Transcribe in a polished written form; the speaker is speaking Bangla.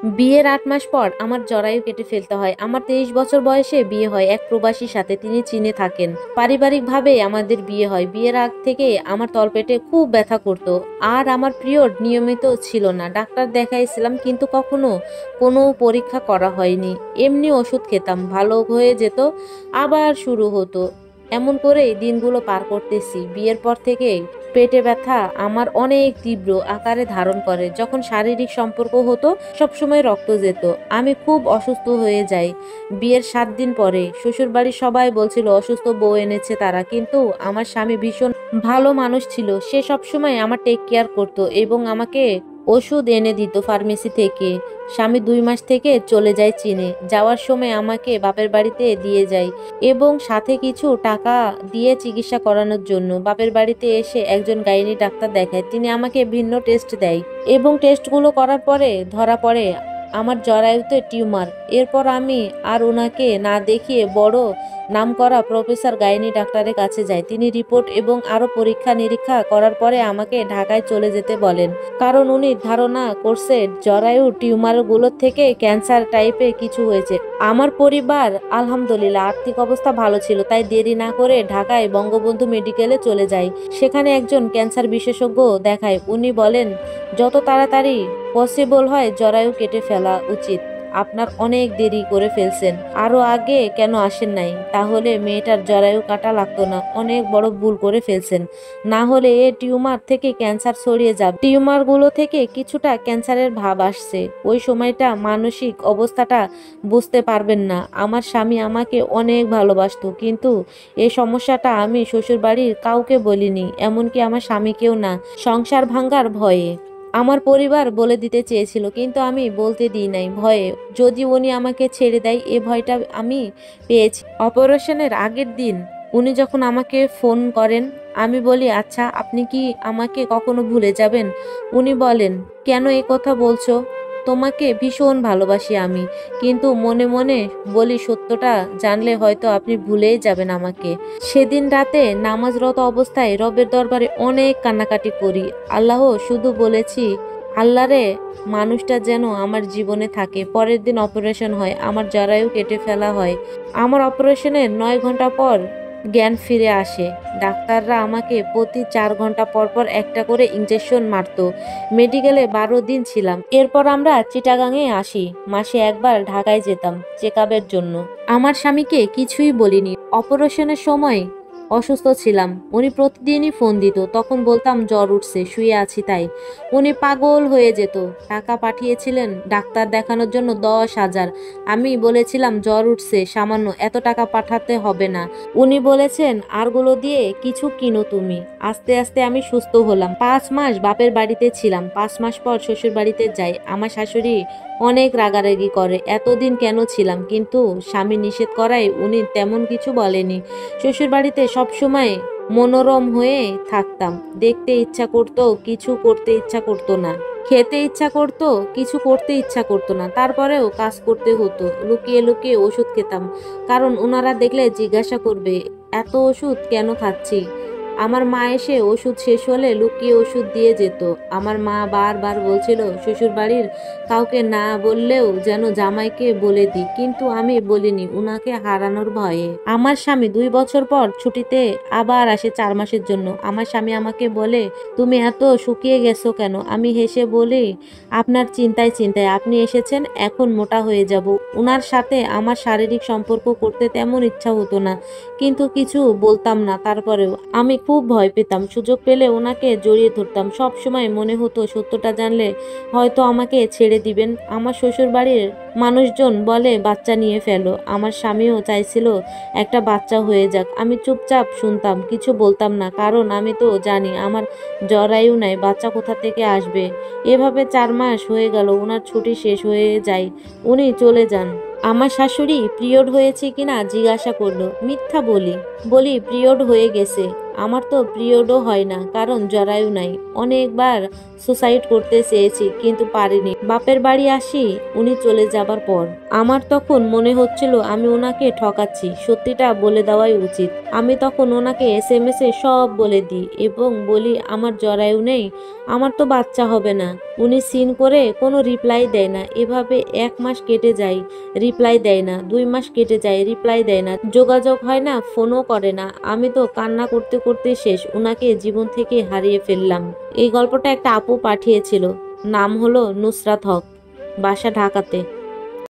বিয়ের ৮ মাস পর আমার জরায়ু কেটে ফেলতে হয়। আমার ২৩ বছর বয়সে বিয়ে হয় এক প্রবাসীর সাথে, তিনি চীনে থাকেন। পারিবারিকভাবে আমাদের বিয়ে হয়। বিয়ের আগ থেকে আমার তলপেটে খুব ব্যথা করতো। আর আমার পিরিয়ড নিয়মিত ছিল না। ডাক্তার দেখাইছিলাম কিন্তু কখনো কোনো পরীক্ষা করা হয়নি। এমনি ওষুধ খেতাম, ভালো হয়ে যেত, আবার শুরু হতো। এমন করেই দিনগুলো পার করতেছি। বিয়ের পর থেকে পেটে ব্যথা আমার অনেক তীব্র আকারে ধারণ করে। যখন শারীরিক সম্পর্ক হতো সবসময় রক্ত যেত। আমি খুব অসুস্থ হয়ে যাই। বিয়ের ৭ দিন পরে শ্বশুরবাড়ির সবাই বলছিল অসুস্থ বউ এনেছে তারা, কিন্তু আমার স্বামী ভীষণ ভালো মানুষ ছিল। সে সবসময় আমার টেক কেয়ার করতো এবং আমাকে ওষুধ এনে দিত ফার্মেসি থেকে। স্বামী ২ মাস থেকে চলে যায় চীনে। যাওয়ার সময় আমাকে বাপের বাড়িতে দিয়ে যায় এবং সাথে কিছু টাকা দিয়ে চিকিৎসা করানোর জন্য। বাপের বাড়িতে এসে একজন গাইনি ডাক্তার দেখায়। তিনি আমাকে ভিন্ন টেস্ট দেয় এবং টেস্টগুলো করার পরে ধরা পড়ে আমার জরায়ুতে টিউমার। এরপর আমি আর ওনাকে না দেখিয়ে বড় নামকরা প্রফেসর গাইনি ডাক্তারের কাছে যাই। তিনি রিপোর্ট এবং আরও পরীক্ষা নিরীক্ষা করার পরে আমাকে ঢাকায় চলে যেতে বলেন, কারণ উনি ধারণা করছে জরায়ু টিউমারগুলোর থেকে ক্যান্সার টাইপের কিছু হয়েছে। আমার পরিবার আলহামদুলিল্লাহ আর্থিক অবস্থা ভালো ছিল, তাই দেরি না করে ঢাকায় বঙ্গবন্ধু মেডিকেলে চলে যাই। সেখানে একজন ক্যান্সার বিশেষজ্ঞ দেখায়। উনি বলেন যত তাড়াতাড়ি পসিবল হয় জরায়ু কেটে ফেলা উচিত। আপনার অনেক দেরি করে ফেলছেন, আরো আগে কেন আসেন নাই? তাহলে মেয়েটার জরায়ু কাটা লাগতো না। অনেক বড় ভুল করে ফেলছেন, না হলে এ টিউমার থেকে ক্যান্সার ছড়িয়ে যাবে। টিউমারগুলো থেকে কিছুটা ক্যান্সারের ভাব আসছে। ওই সময়টা মানসিক অবস্থাটা বুঝতে পারবেন না। আমার স্বামী আমাকে অনেক ভালোবাসতো, কিন্তু এই সমস্যাটা আমি শ্বশুরবাড়ির কাউকে বলিনি, এমনকি আমার স্বামীকেও না, সংসার ভাঙ্গার ভয়ে। আমার পরিবার বলে দিতে চেয়েছিল কিন্তু আমি বলতে দিই নাই ভয়ে। যদি উনি আমাকে ছেড়ে দেয় এ ভয়টা আমি পেয়েছি। অপারেশনের আগের দিন উনি যখন আমাকে ফোন করেন, আমি বলি আচ্ছা আপনি কি আমাকে কখনো ভুলে যাবেন? উনি বলেন কেন এ কথা বলছো? তোমাকে ভীষণ ভালোবাসি আমি, কিন্তু মনে মনে বলি সত্যটা জানলে হয়তো আপনি ভুলেই যাবেন আমাকে। সেদিন রাতে নামাজরত অবস্থায় রবের দরবারে অনেক কান্নাকাটি করি। আল্লাহ শুধু বলেছি আল্লাহরে মানুষটা যেন আমার জীবনে থাকে। পরের দিন অপারেশন হয়, আমার জরায়ু কেটে ফেলা হয়। আমার অপারেশনের ৯ ঘন্টা পর জ্ঞান ফিরে আসে। ডাক্তাররা আমাকে প্রতি ৪ ঘন্টা পর পর একটা করে ইনজেকশন মারতো। মেডিকেলে ১২ দিন ছিলাম। এরপর আমরা চিটাগাংয়ে আসি। মাসে একবার ঢাকায় যেতাম চেকআপের জন্য। আমার স্বামীকে কিছুই বলিনি। অপারেশনের সময় অসুস্থ ছিলাম। উনি প্রতিদিনই ফোন দিত। তখন বলতাম জ্বর উঠছে, শুয়ে আছি তাই। উনি পাগল হয়ে যেত। টাকা পাঠিয়েছিলেন ডাক্তার দেখানোর জন্য ১০,০০০। আমি বলেছিলাম জ্বর উঠছে সামান্য, এত টাকা পাঠাতে হবে না। উনি বলেছেন আরগুলো দিয়ে কিছু কিনো তুমি। আস্তে আস্তে আমি সুস্থ হলাম। ৫ মাস বাপের বাড়িতে ছিলাম। ৫ মাস পর শ্বশুর বাড়িতে যাই। আমার শাশুড়ি অনেক রাগারাগি করে এতদিন কেন ছিলাম, কিন্তু স্বামী নিষেধ করায় উনি তেমন কিছু বলেনি। শ্বশুর বাড়িতে সবসময় মনোরম হয়ে থাকতাম। দেখতে ইচ্ছা করতো, কিছু করতে ইচ্ছা করতো না। খেতে ইচ্ছা করতো, কিছু করতে ইচ্ছা করতো না। তারপরেও কাজ করতে হতো। লুকিয়ে লুকিয়ে ওষুধ খেতাম, কারণ ওনারা দেখলে জিজ্ঞাসা করবে এত ওষুধ কেন খাচ্ছি। আমার মা এসে ওষুধ শেষ হলে লুকিয়ে ওষুধ দিয়ে যেত। আমার মা বারবার বলছিল শ্বশুরবাড়ির কাউকে না বললেও যেন জামাইকে বলে দিই, কিন্তু আমি বলিনি উনাকে হারানোর ভয়ে। আমার স্বামী ২ বছর পর ছুটিতে আবার আসে ৪ মাসের জন্য। আমার স্বামী আমাকে বলে তুমি এত শুকিয়ে গেছো কেন? আমি হেসে বলি আপনার চিন্তায় চিন্তায় আপনি এসেছেন, এখন মোটা হয়ে যাব। উনার সাথে আমার শারীরিক সম্পর্ক করতে তেমন ইচ্ছা হতো না, কিন্তু কিছু বলতাম না। তারপরেও আমি খুব ভয় পেতাম। সুযোগ পেলে ওনাকে জড়িয়ে ধরতাম। সব সময় মনে হতো সত্যটা জানলে হয়তো আমাকে ছেড়ে দিবেন। আমার শ্বশুর বাড়ির মানুষজন বলে বাচ্চা নিয়ে ফেলো। আমার স্বামীও চাইছিল একটা বাচ্চা হয়ে যাক। আমি চুপচাপ শুনতাম, কিছু বলতাম না, কারণ আমি তো জানি আমার জরায়ু নাই, বাচ্চা কোথা থেকে আসবে। এভাবে ৪ মাস হয়ে গেল। ওনার ছুটি শেষ হয়ে যায়, উনি চলে যান। আমার শাশুড়ি পিরিয়ড হয়েছে কিনা জিজ্ঞাসা করলো। মিথ্যা বলি, পিরিয়ড হয়ে গেছে। আমার তো পিরিয়ডও হয় না, কারণ জরায়ু নাই। অনেকবার সুসাইড করতে চেয়েছি কিন্তু পারিনি। বাপের বাড়ি আসি উনি চলে যাবার পর। আমার তখন মনে হচ্ছিল আমি ওনাকে ঠকাচ্ছি, সত্যিটা বলে দেওয়াই উচিত। আমি তখন ওনাকে SMS এ সব বলে দিই এবং বলি আমার জরায়ু নেই, আমার তো বাচ্চা হবে না। উনি সিন করে কোনো রিপ্লাই দেয় না। এভাবে 1 মাস কেটে যায়, রিপ্লাই দেয় না। 2 মাস কেটে যায়, রিপ্লাই দেয় না। যোগাযোগ হয় না, ফোনও করে না। আমি তো কান্না করতে করতে শেষ, ওনাকে জীবন থেকে হারিয়ে ফেললাম। এই গল্পটা একটা আপু পাঠিয়েছিল, নাম হলো নুসরাত হক, বাসা ঢাকাতে।